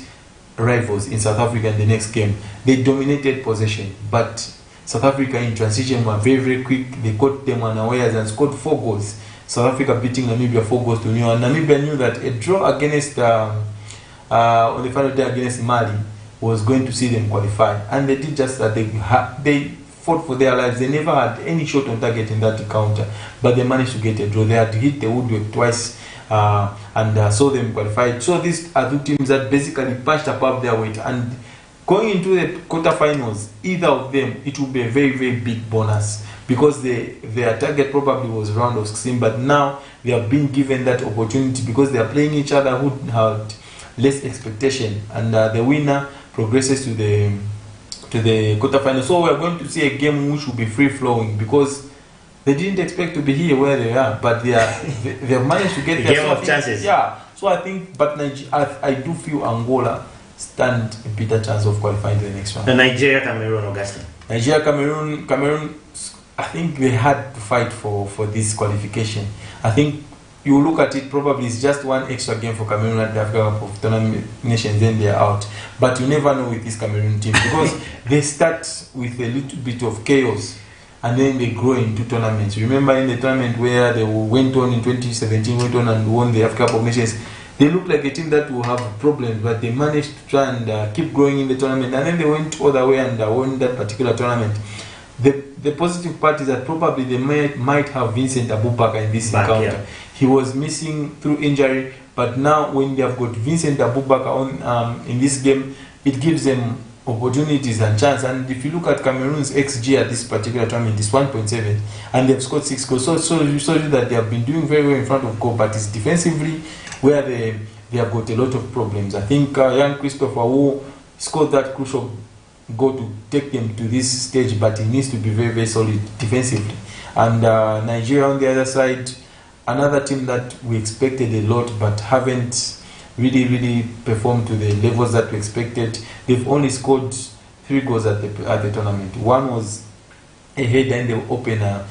rivals in South Africa in the next game. They dominated possession, but South Africa in transition were very, very quick. They caught them unawares and scored 4 goals. South Africa beating Namibia 4-0. And Namibia knew that a draw against on the final day against Mali was going to see them qualify, and they did just that. They fought for their lives. They never had any shot on target in that encounter, but they managed to get a draw. They had to hit the woodwork twice and saw them qualified. So these are two teams that basically punched above their weight, and going into the quarterfinals, either of them, it will be a very, very big bonus, because their target probably was round of 16, but now they have been given that opportunity because they are playing each other who had less expectation, and the winner progresses to the quarterfinals. So we are going to see a game which will be free flowing, because they didn't expect to be here where they are, but they have managed to get the game of chances. Yeah. So I think, but I do feel Angola stand a better chance of qualifying to the next round. The Nigeria, Cameroon, Augustine. Nigeria, Cameroon. I think they had to fight for this qualification. I think you look at it, probably it's just one extra game for Cameroon at the Africa Cup of Tournament Nations, then they are out. But you never know with this Cameroon team, because they start with a little bit of chaos and then they grow into tournaments. Remember in the tournament where they went on in 2017, went on and won the Africa Cup of Nations, they looked like a team that will have problems, but they managed to try and keep growing in the tournament, and then they went all the way and won that particular tournament. The positive part is that probably they might have Vincent Abubakar in this encounter. Yeah. He was missing through injury, but now when they have got Vincent Abubakar on in this game, it gives them opportunities and chance. And if you look at Cameroon's XG at this particular tournament, it's 1.7, and they've scored 6 goals. So you saw that they have been doing very well in front of goal, but it's defensively where they have got a lot of problems. I think young Christopher, who scored that crucial goal to take them to this stage, but he needs to be very, very solid defensively. And Nigeria on the other side, another team that we expected a lot but haven't really performed to the levels that we expected. They've only scored 3 goals at the tournament. One was a header in the opener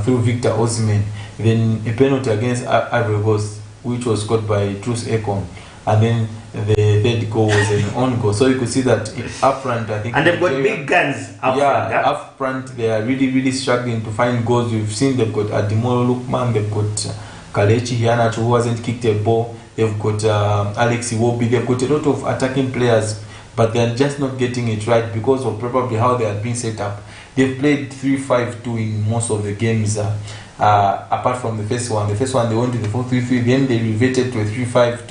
through Victor Osimhen, then a penalty against Ivory Coast, which was scored by Truce Ekong, and then the third goal was an own goal. So you could see that up front, I think, and they've got big guns up front. Yeah, up front they are really struggling to find goals. We've seen they've got Adimolo Lukman, they've got Kalechi Iheanacho, who hasn't kicked a ball, they've got Alex Iwobi, they've got a lot of attacking players, but they're just not getting it right because of probably how they are being set up. They've played 3-5-2 in most of the games, apart from the first one. The first one they went to the 4-3-3, then they reverted to a 3-5-2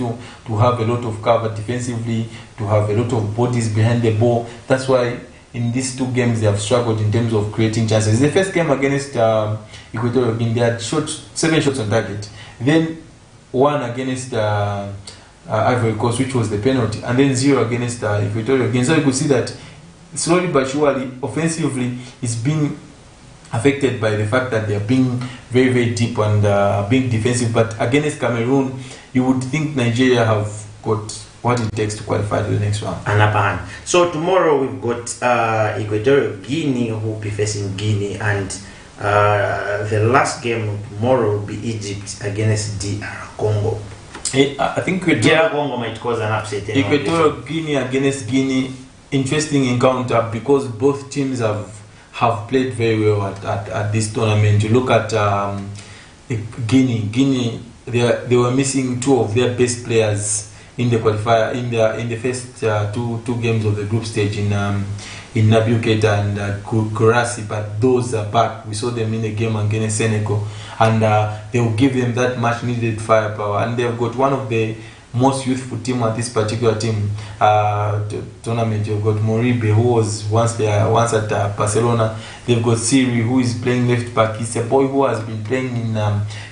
to have a lot of cover defensively, to have a lot of bodies behind the ball. That's why in these 2 games they have struggled in terms of creating chances. The first game against Equatorial Guinea, they had 7 shots on target. Then 1 against Ivory Coast, which was the penalty, and then 0 against Equatorial Guinea. So you could see that slowly but surely, offensively, it's being affected by the fact that they are being very deep and being defensive. But against Cameroon, you would think Nigeria have got what it takes to qualify to the next round. An upper hand. So tomorrow we've got Equatorial Guinea, who will be facing Guinea, and the last game tomorrow will be Egypt against DR Congo. I think DR Congo might cause an upset. Equatorial Guinea against Guinea, interesting encounter because both teams have played very well at this tournament. You look at Guinea, they were missing 2 of their best players in the qualifier in the first two games of the group stage in Nabil Keita and Kurasi, but those are back. We saw them in the game against Senegal, and they will give them that much needed firepower. And they've got one of the most youthful team at this particular tournament. You've got Moribe, who was once at Barcelona. They've got Siri, who is playing left back. He's a boy who has been playing in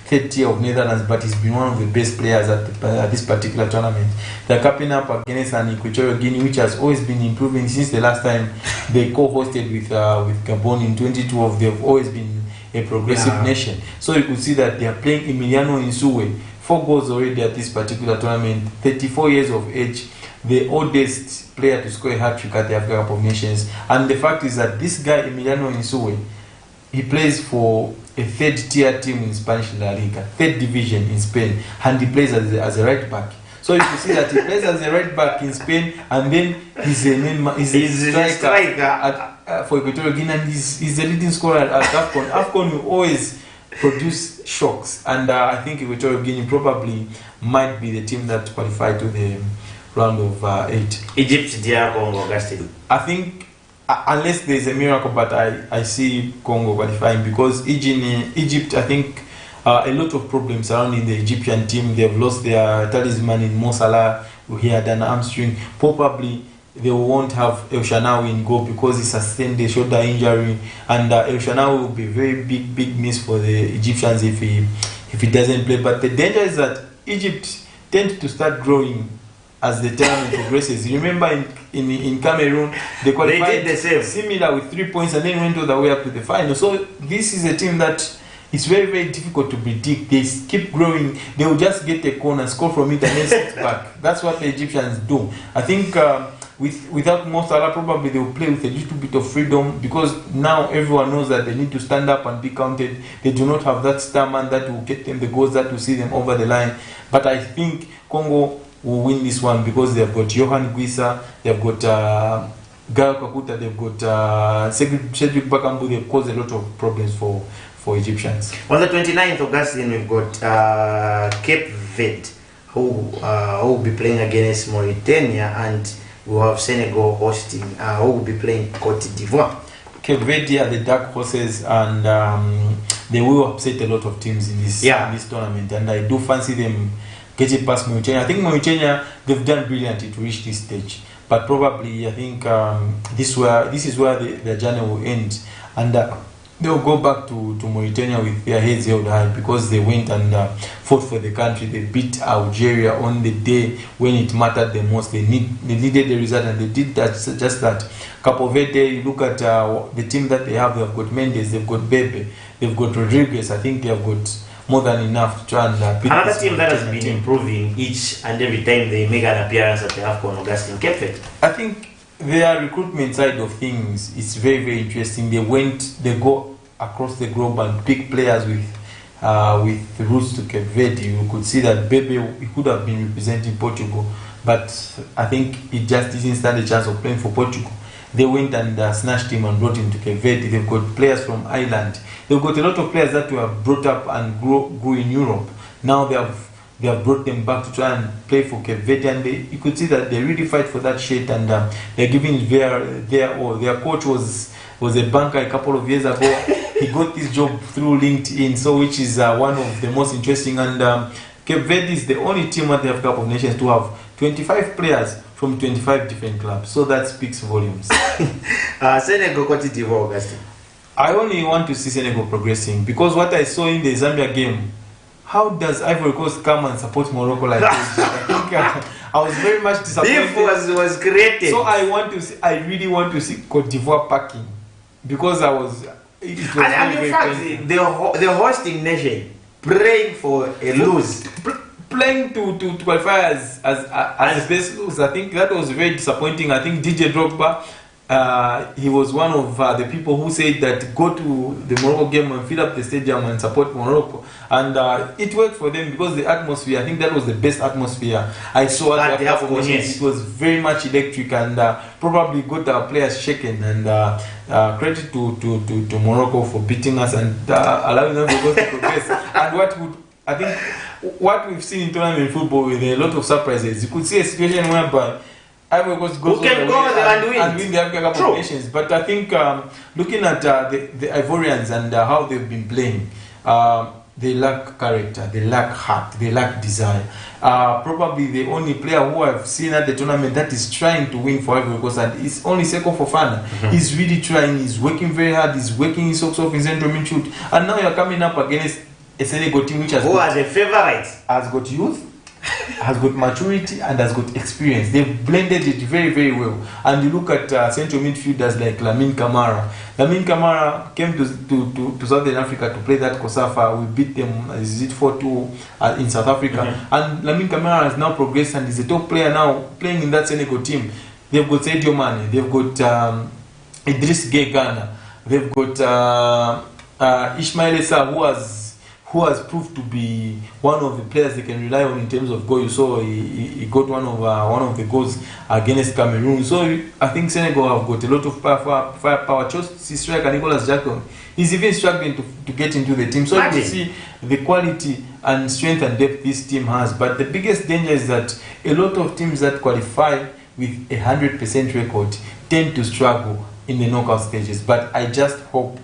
third tier of Netherlands, but he's been one of the best players at this particular tournament. They're capping up against an Equatorial Guinea, which has always been improving since the last time they co-hosted with Gabon in 2012. They've always been a progressive nation. So you could see that they are playing Emiliano Insue, 4 goals already at this particular tournament, 34 years of age, the oldest player to score a hat-trick at the Africa Cup of Nations. And the fact is that this guy, Emiliano Insue, he plays for a 3rd tier team in Spanish La Liga, 3rd division in Spain, and he plays as a right back. So you can see that he plays as a right back in Spain, and then he's a striker for Equatorial Guinea, and he's the leading scorer at AFON. AFON will always produce shocks, and I think Equatorial Guinea probably might be the team that qualified to the round of 8. Egypt, DR Congo, Augustine. I think unless there's a miracle, but I see Congo qualifying because Egypt, I think a lot of problems surrounding the Egyptian team. They've lost their talisman in Mo Salah, who had an hamstring. Probably they won't have El Shanawi in goal because he sustained a shoulder injury, and El Shanawi will be very big miss for the Egyptians if he doesn't play. But the danger is that Egypt tend to start growing as the tournament progresses. You remember in Cameroon, they qualified the same, similar with 3 points and then went all the way up to the final. So this is a team that is very difficult to predict. They keep growing. They will just get a corner, score from it, and then sit back. That's what the Egyptians do. I think without Mo Salah, probably they will play with a little bit of freedom because now everyone knows that they need to stand up and be counted. They do not have that star man that will get them the goals that will see them over the line. But I think Congo will win this one because they've got Johan Guissa, they've got Gael Kakuta, they've got Cedric Bakambu. They've caused a lot of problems for Egyptians. On the 29th of Augustine, we've got Cape Verde, who will be playing against Mauritania, and we'll have Senegal hosting, who will be playing Cote d'Ivoire. Cape Verde are the dark horses, and they will upset a lot of teams in this tournament, and I do fancy them getting past Mauritania. I think Mauritania, they've done brilliantly to reach this stage, but probably I think this is where the journey will end, and they'll go back to Mauritania with their heads held high because they went and fought for the country. They beat Algeria on the day when it mattered the most. They needed the result, and they did that. Just that. Cape Verde, you look at the team that they have. They've got Mendes, they've got Bebe, they've got Rodriguez. I think they've got more than enough to try and beat another team that has been improving each and every time they make an appearance at the AFON Augustine, Cape Verde. I think their recruitment side of things is very interesting. They go across the globe and pick players with roots to Cape Verde. You could see that Bebe, he could have been representing Portugal, but I think he just didn't stand a chance of playing for Portugal. They went and snatched him and brought him to Cape Verde. They've got players from Ireland. They've got a lot of players that were brought up and grew in Europe. Now they have brought them back to try and play for Cape Verde, and you could see that they really fight for that shit, and they're giving their all. Their coach was a banker a couple of years ago. He got this job through LinkedIn, so which is one of the most interesting. And Cape Verde is the only team at the Cup of Nations to have 25 players from 25 different clubs. So that speaks volumes. Senegal, Cote d'Ivoire, Augustine. I only want to see Senegal progressing because what I saw in the Zambia game, how does Ivory Coast come and support Morocco like this? I think I was very much disappointed. Beef was created. So I really want to see Cote d'Ivoire packing because it was in fact, the hosting nation praying for a lose. Playing to qualify as the best lose. I think that was very disappointing. I think DJ Drogba, he was one of the people who said that go to the Morocco game and fill up the stadium and support Morocco, and it worked for them because the atmosphere, I think that was the best atmosphere I saw at the AFON. It was very much electric, and probably got our players shaken, and credit to Morocco for beating us and allowing them to go to progress. And I think what we've seen in tournament football with a lot of surprises, you could see a situation whereby Ivory Coast goes and win the African Cup of Nations. But I think looking at the Ivorians and how they've been playing, they lack character, they lack heart, they lack desire. Probably the only player who I've seen at the tournament that is trying to win for Ivory Coast, and it's only Seko Fofana. He's really trying, he's working very hard, he's working his socks off in central midfield. And now you're coming up against a Senegal team which has got youth, has got maturity, and has got experience. They've blended it very well. And you look at central midfielders like Lamine Camara. Lamine Camara came to Southern Africa to play that COSAFA. We beat them, is it 4-2 in South Africa. And Lamine Camara has now progressed and is a top player now playing in that Senegal team. They've got Sadio Mane, they've got Idriss Gueye Ghana, they've got Ismail Essa, who has proved to be one of the players they can rely on in terms of goal. You saw he got one of the goals against Cameroon. So I think Senegal have got a lot of firepower. Just striker Nicolas Jackson, he's even struggling to get into the team. So you see the quality and strength and depth this team has. But the biggest danger is that a lot of teams that qualify with 100% record tend to struggle in the knockout stages. But I just hope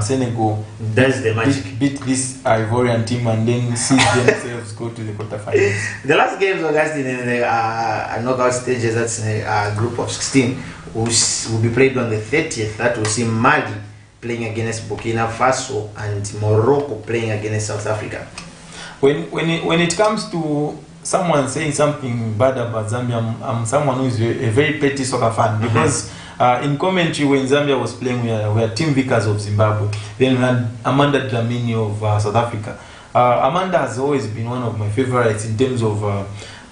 Senegal That's the magic. beat this Ivorian team and then see themselves go to the quarterfinals. The last games, Augustine, in the knockout stages, that's a group of 16, will be played on the 30th. That will see Mali playing against Burkina Faso and Morocco playing against South Africa. When it comes to someone saying something bad about Zambia, I'm someone who is a very petty soccer fan, because in commentary when Zambia was playing, we had Tim Vickers of Zimbabwe, then we had Amanda Dlamini of South Africa. Amanda has always been one of my favorites in terms of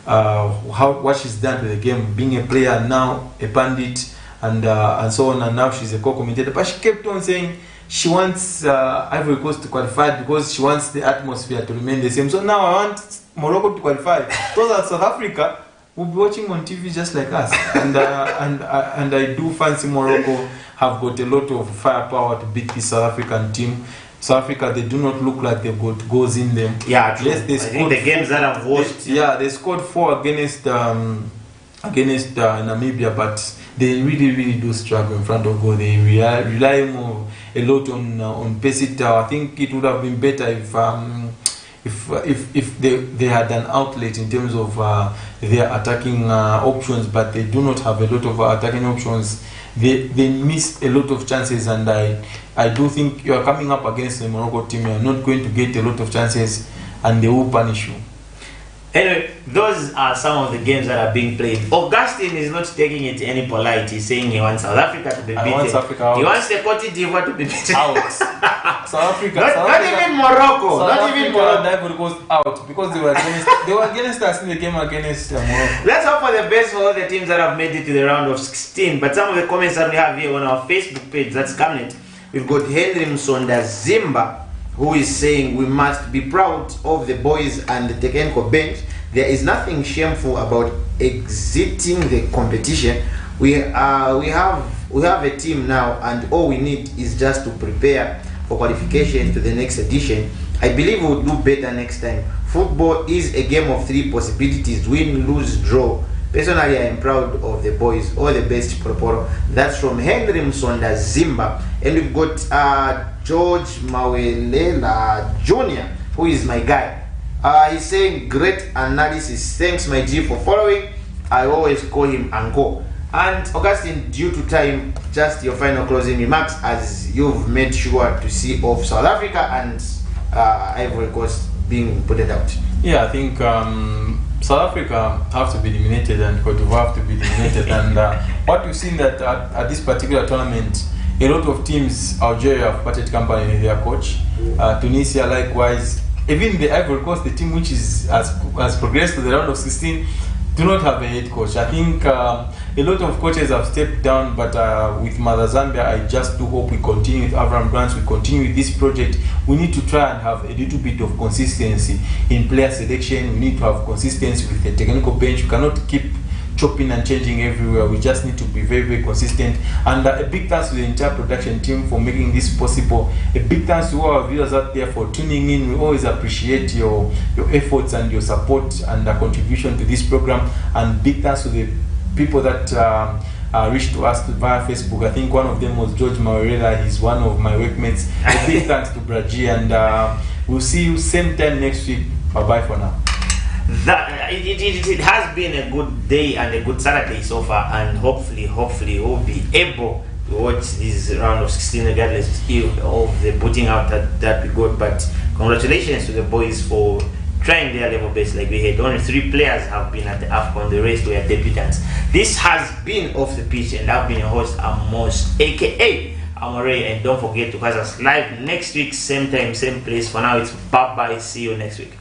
what she's done to the game, being a player, now a pundit, and so on, and now she's a co-commentator. But she kept on saying she wants Ivory Coast to qualify because she wants the atmosphere to remain the same. So now I want Morocco to qualify. So that South Africa will be watching on TV just like us. And I do fancy Morocco have got a lot of firepower to beat the South African team. South Africa, they do not look like they've got goals in them. Yeah, true. Yes, they think the games that have watched. They scored 4 against Namibia, but they really do struggle in front of goal. They rely more a lot on Pesita. I think it would have been better if they had an outlet in terms of their attacking options, but they do not have a lot of attacking options. They miss a lot of chances, and I do think you are coming up against the Morocco team. You are not going to get a lot of chances, and they will punish you. Anyway, those are some of the games that are being played. Augustine is not taking it any polite. He's saying he wants South Africa to be beaten. He wants the Cote d'Ivoire to be beaten. Out. South Africa. Not even Morocco. Not even Morocco. Ivory Coast out because they were against us in the game against Morocco. Let's hope for the best for all the teams that have made it to the round of 16. But some of the comments that we have here on our Facebook page, that's Camnet, we've got Henry Msonda Zimba, who is saying we must be proud of the boys and the technical bench. There is nothing shameful about exiting the competition. We have a team now, and all we need is just to prepare for qualification to the next edition. I believe we'll do better next time. Football is a game of 3 possibilities: win, lose, draw. Personally, I am proud of the boys. All the best, Proporo. That's from Henry Msonda Zimba. And we've got George Mawelela Jr., who is my guy. He's saying great analysis. Thanks, my G, for following. I always call him Uncle. And Augustine, due to time, just your final closing remarks, as you've made sure to see off South Africa and Ivory Coast being put out. Yeah, I think South Africa have to be eliminated and Cote d'Ivoire have to be eliminated. And what we've seen that at this particular tournament, a lot of teams, Algeria have parted company with their coach. Tunisia likewise. Even the Ivory Coast, the team which has progressed to the round of 16, do not have a head coach. I think a lot of coaches have stepped down, but with Mother Zambia, I just do hope we continue with Avram Grant, we continue with this project. We need to try and have a little bit of consistency in player selection. We need to have consistency with the technical bench. We cannot keep chopping and changing everywhere. We just need to be very consistent. And a big thanks to the entire production team for making this possible. A big thanks to all our viewers out there for tuning in. We always appreciate your efforts and your support and contribution to this program. And big thanks to the people that reached to us via Facebook. I think one of them was George Maurela. He's one of my workmates. A big thanks to Braji, and we'll see you same time next week. Bye bye for now. It has been a good day and a good Saturday so far, and hopefully we'll be able to watch this round of 16 regardless of the putting out that we got. But congratulations to the boys for trying their level best. Like we had, only 3 players have been at the AFON, the rest were debutants. This has been Off the Pitch, and I've been your host, Amos, aka Amore, and don't forget to catch us live next week, same time, same place. For now, it's bye bye, see you next week.